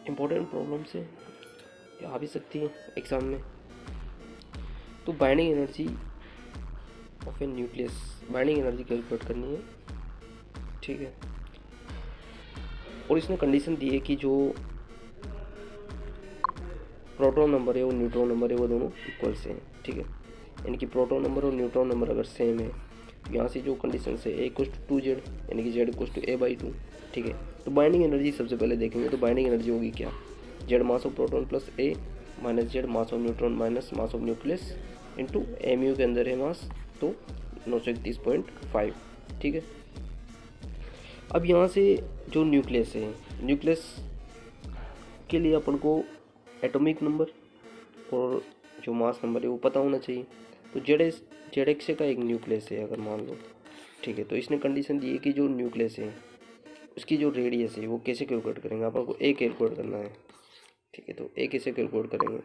Important problem से आ भी सकती है एग्ज़ाम में। तो binding energy of A nucleus, binding energy calculate करनी है, ठीक है। और इसने कंडीशन दी है कि जो प्रोटॉन नंबर है वो न्यूट्रॉन नंबर है वो दोनों इक्वल से हैं, ठीक है। यानी कि प्रोटॉन नंबर और न्यूट्रॉन नंबर अगर सेम है तो यहाँ से जो कंडीशन है A=2Z यानी कि Z=A/2, ठीक है। तो बाइंडिंग एनर्जी सबसे पहले देखेंगे। तो बाइंडिंग एनर्जी होगी क्या, Z mass of proton plus A minus Z mass of neutron minus mass of nucleus into mu के अंदर है मास, तो 931.5, ठीक है। अब यहाँ से जो न्यूक्लियस है, न्यूक्लियस के लिए अपन को एटॉमिक नंबर और जो मास नंबर है वो पता होना चाहिए। तो जेड एक्स का एक न्यूक्लियस है अगर मान लो, ठीक है। तो इसने कंडीशन दी है कि जो न्यूक्लियस है उसकी जो रेडियस है वो कैसे कैलकुलेट करेंगे, अपन को ए कैलकुलेट करना है, ठीक है। तो ए कैसे कैलकुलेट करेंगे,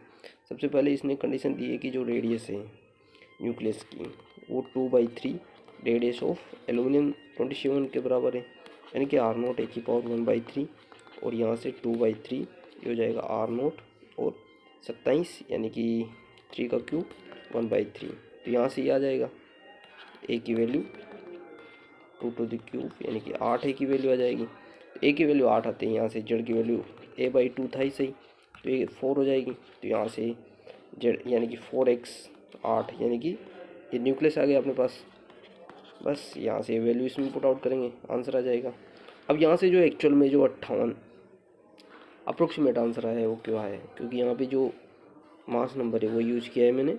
सबसे पहले इसने कंडीशन दी है कि जो रेडियस है न्यूक्लियस की वो 2/3 रेडियस ऑफ एलुमिनियम 27 के बराबर है, यानी कि R0 ए की पावर 1/3 और यहाँ से 2/3 ये हो जाएगा R0 और 27 यानी कि 3 का क्यूब 1/3। तो यहाँ से ये आ जाएगा ए की वैल्यू 2 यानी कि 8 ए की वैल्यू आ जाएगी। ए की वैल्यू 8 आते हैं, यहाँ से जेड की वैल्यू A/2 था ही सही, तो ये 4 हो जाएगी। तो यहाँ से जेड यानी कि 4x 8 यानी कि ये न्यूक्लियस आ गया अपने पास। बस यहाँ से वैल्यू इसमें पुट आउट करेंगे, आंसर आ जाएगा। अब यहाँ से जो एक्चुअल में जो 58 अप्रोक्सीमेट आंसर आया है वो क्यों आया है, क्योंकि यहाँ पे जो मास नंबर है वो यूज किया है मैंने